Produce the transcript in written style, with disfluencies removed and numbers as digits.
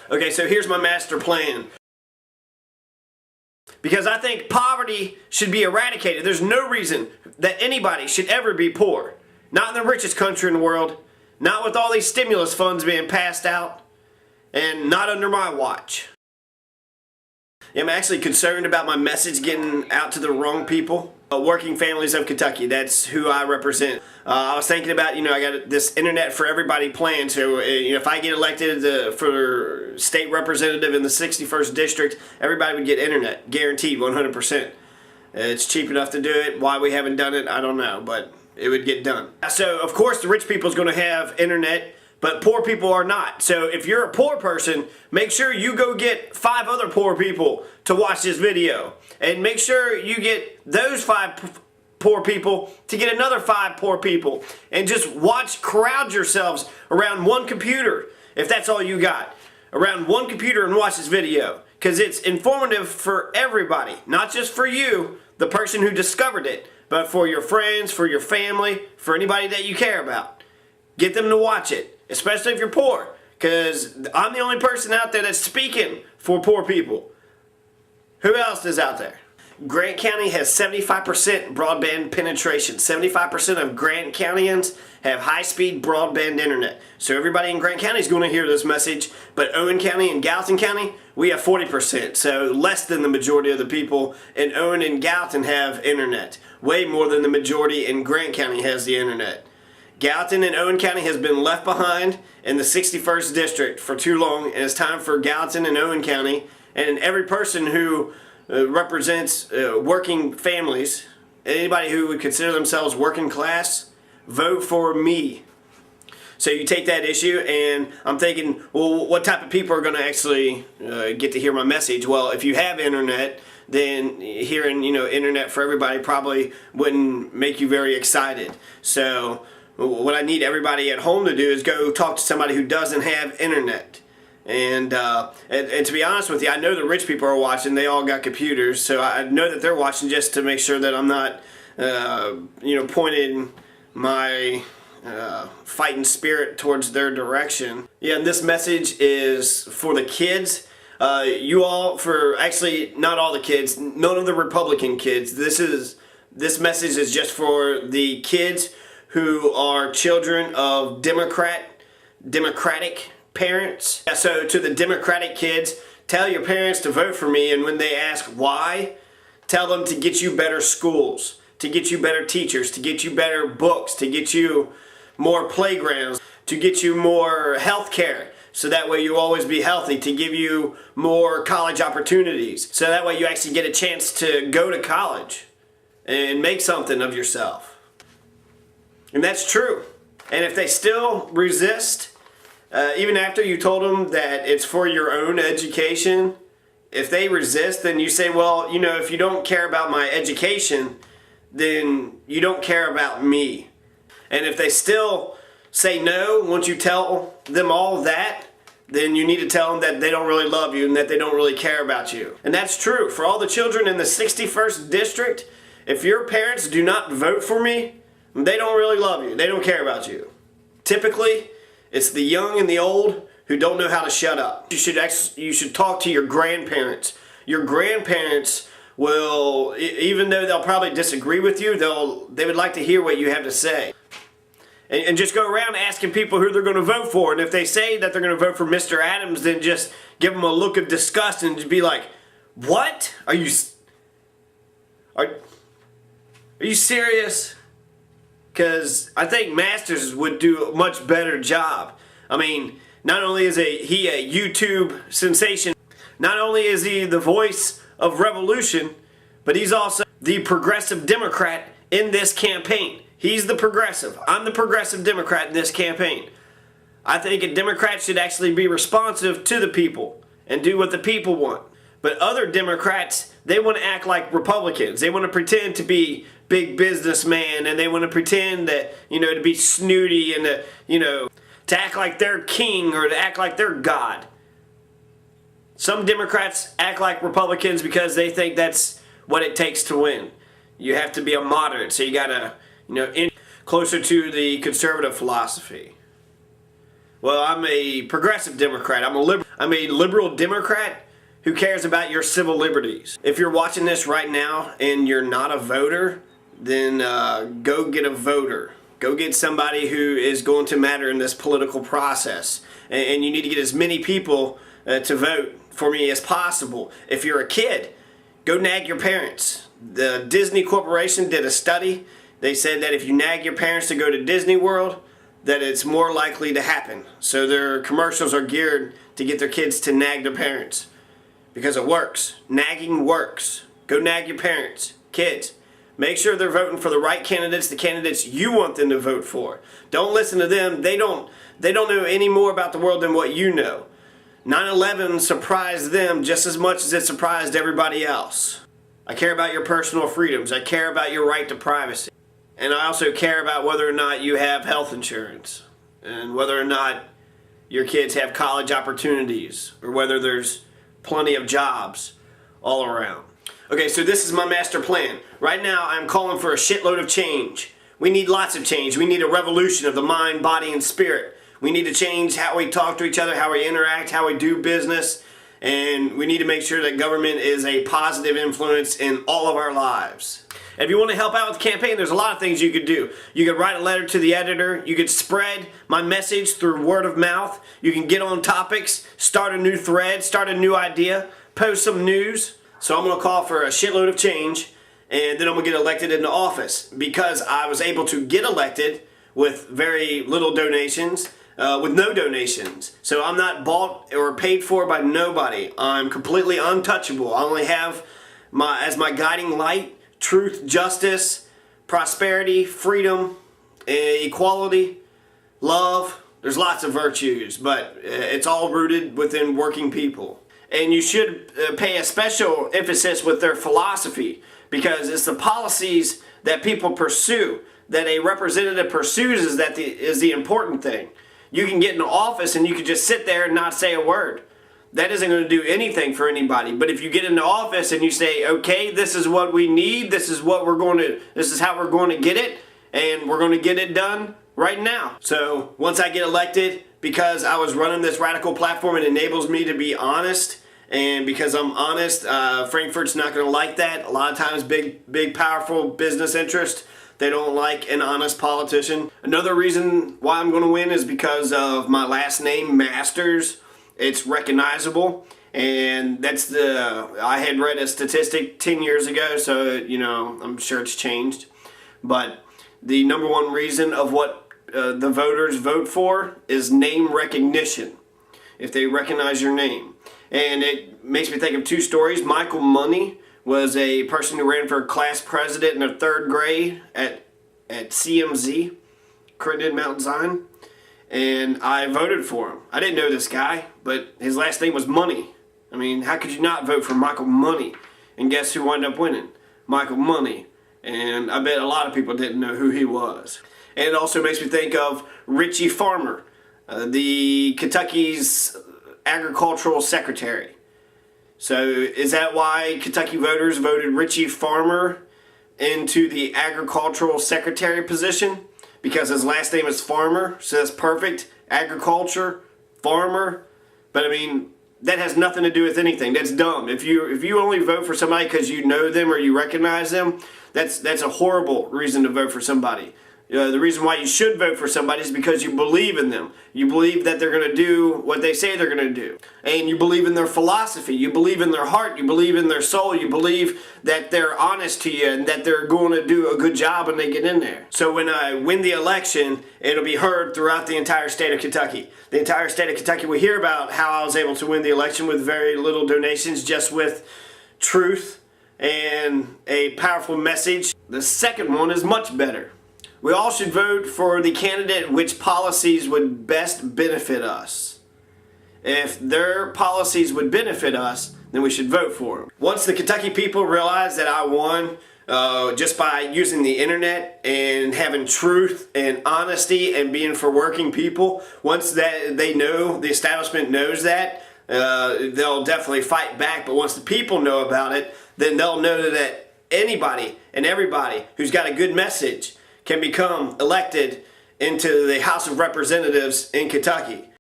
Okay, so here's my master plan. Because I think poverty should be eradicated. There's no reason that anybody should ever be poor. Not in the richest country in the world. Not with all these stimulus funds being passed out. And not under my watch. I'm actually concerned about my message getting out to the wrong people. Working Families of Kentucky, that's who I represent. I was thinking about, I got this Internet for Everybody plan, so if I get elected for state representative in the 61st district, everybody would get internet, guaranteed 100%. It's cheap enough to do it. Why we haven't done it, I don't know, but it would get done. So, of course, the rich people's going to have internet, but poor people are not. So if you're a poor person, make sure you go get 5 other poor people to watch this video. And make sure you get those 5 poor people to get another 5 poor people. And just crowd yourselves around one computer, if that's all you got. Around one computer and watch this video. Because it's informative for everybody. Not just for you, the person who discovered it, but for your friends, for your family, for anybody that you care about. Get them to watch it. Especially if you're poor, because I'm the only person out there that's speaking for poor people. Who else is out there? Grant County has 75% broadband penetration. 75% of Grant Countyans have high-speed broadband internet. So everybody in Grant County is going to hear this message, but Owen County and Gallatin County, we have 40%. So less than the majority of the people in Owen and Gallatin have internet. Way more than the majority in Grant County has the internet. Gallatin and Owen County has been left behind in the 61st district for too long, and it's time for Gallatin and Owen County and every person who represents working families, anybody who would consider themselves working class, vote for me. So you take that issue, and I'm thinking, well, what type of people are going to actually get to hear my message? Well, if you have internet, then hearing internet for everybody probably wouldn't make you very excited. So what I need everybody at home to do is go talk to somebody who doesn't have internet. And to be honest with you, I know the rich people are watching. They all got computers, so I know that they're watching just to make sure that I'm not, pointing my fighting spirit towards their direction. Yeah, and this message is for the kids. Actually, not all the kids, none of the Republican kids. This message is just for the kids who are children of Democratic parents. So to the Democratic kids, tell your parents to vote for me, and when they ask why, tell them to get you better schools, to get you better teachers, to get you better books, to get you more playgrounds, to get you more health care, so that way you always be healthy, to give you more college opportunities, so that way you actually get a chance to go to college and make something of yourself. And that's true. And if they still resist, even after you told them that it's for your own education, if they resist, then you say, well, if you don't care about my education, then you don't care about me. And if they still say no, once you tell them all that, then you need to tell them that they don't really love you and that they don't really care about you. And that's true. For all the children in the 61st district, if your parents do not vote for me, they don't really love you. They don't care about you. Typically, it's the young and the old who don't know how to shut up. You should talk to your grandparents. Your grandparents will, even though they'll probably disagree with you, they would like to hear what you have to say. And just go around asking people who they're going to vote for. And if they say that they're going to vote for Mr. Adams, then just give them a look of disgust and just be like, what? Are you serious? Because I think Masters would do a much better job. I mean, not only is he a YouTube sensation, not only is he the voice of revolution, but he's also the progressive Democrat in this campaign. He's the progressive. I'm the progressive Democrat in this campaign. I think a Democrat should actually be responsive to the people and do what the people want. But other Democrats, they want to act like Republicans. They want to pretend to be big businessmen, and they want to pretend that, to be snooty and to act like they're king or to act like they're God. Some Democrats act like Republicans because they think that's what it takes to win. You have to be a moderate, so you gotta, in closer to the conservative philosophy. Well, I'm a progressive Democrat. I'm a liberal Democrat who cares about your civil liberties. If you're watching this right now and you're not a voter, then go get a voter. Go get somebody who is going to matter in this political process. And you need to get as many people to vote for me as possible. If you're a kid, go nag your parents. The Disney Corporation did a study. They said that if you nag your parents to go to Disney World, that it's more likely to happen. So their commercials are geared to get their kids to nag their parents. Because it works. Nagging works. Go nag your parents. Kids, make sure they're voting for the right candidates, the candidates you want them to vote for. Don't listen to them. They don't know any more about the world than what you know. 9/11 surprised them just as much as it surprised everybody else. I care about your personal freedoms. I care about your right to privacy. And I also care about whether or not you have health insurance, and whether or not your kids have college opportunities, or whether there's plenty of jobs all around. Okay, so this is my master plan. Right now, I'm calling for a shitload of change. We need lots of change. We need a revolution of the mind, body, and spirit. We need to change how we talk to each other, how we interact, how we do business, and we need to make sure that government is a positive influence in all of our lives. If you want to help out with the campaign, there's a lot of things you could do. You could write a letter to the editor. You could spread my message through word of mouth. You can get on topics, start a new thread, start a new idea, post some news. So I'm going to call for a shitload of change, and then I'm going to get elected into office because I was able to get elected with very little donations, with no donations. So I'm not bought or paid for by nobody. I'm completely untouchable. I only have as my guiding light truth, justice, prosperity, freedom, equality, love. There's lots of virtues, but it's all rooted within working people. And you should pay a special emphasis with their philosophy, because it's the policies that people pursue, that a representative pursues, is the important thing. You can get in office and you can just sit there and not say a word. That isn't going to do anything for anybody. But if you get into office and you say, okay, this is what we need, this is how we're going to get it, and we're going to get it done right now. So once I get elected, because I was running this radical platform, it enables me to be honest. And because I'm honest, Frankfurt's not going to like that. A lot of times big, powerful business interests, they don't like an honest politician. Another reason why I'm going to win is because of my last name, Masters. It's recognizable, and I had read a statistic 10 years ago, so I'm sure it's changed. But the number one reason of what the voters vote for is name recognition, if they recognize your name. And it makes me think of two stories. Michael Money was a person who ran for class president in the 3rd grade at CMZ, Crittenden Mount Zion. And I voted for him. I didn't know this guy, but his last name was Money. I mean, how could you not vote for Michael Money? And guess who wound up winning? Michael Money. And I bet a lot of people didn't know who he was. And it also makes me think of Richie Farmer, the Kentucky's agricultural secretary. So is that why Kentucky voters voted Richie Farmer into the agricultural secretary position? Because his last name is Farmer, so that's perfect. Agriculture, farmer. But I mean, that has nothing to do with anything. That's dumb. If you only vote for somebody because you know them or you recognize them, that's a horrible reason to vote for somebody. The reason why you should vote for somebody is because you believe in them. You believe that they're going to do what they say they're going to do. And you believe in their philosophy. You believe in their heart. You believe in their soul. You believe that they're honest to you and that they're going to do a good job when they get in there. So when I win the election, it'll be heard throughout the entire state of Kentucky. The entire state of Kentucky will hear about how I was able to win the election with very little donations, just with truth and a powerful message. The second one is much better. We all should vote for the candidate which policies would best benefit us. If their policies would benefit us, then we should vote for them. Once the Kentucky people realize that I won just by using the internet and having truth and honesty and being for working people, once that they know, the establishment knows that, they'll definitely fight back. But once the people know about it, then they'll know that anybody and everybody who's got a good message can become elected into the House of Representatives in Kentucky.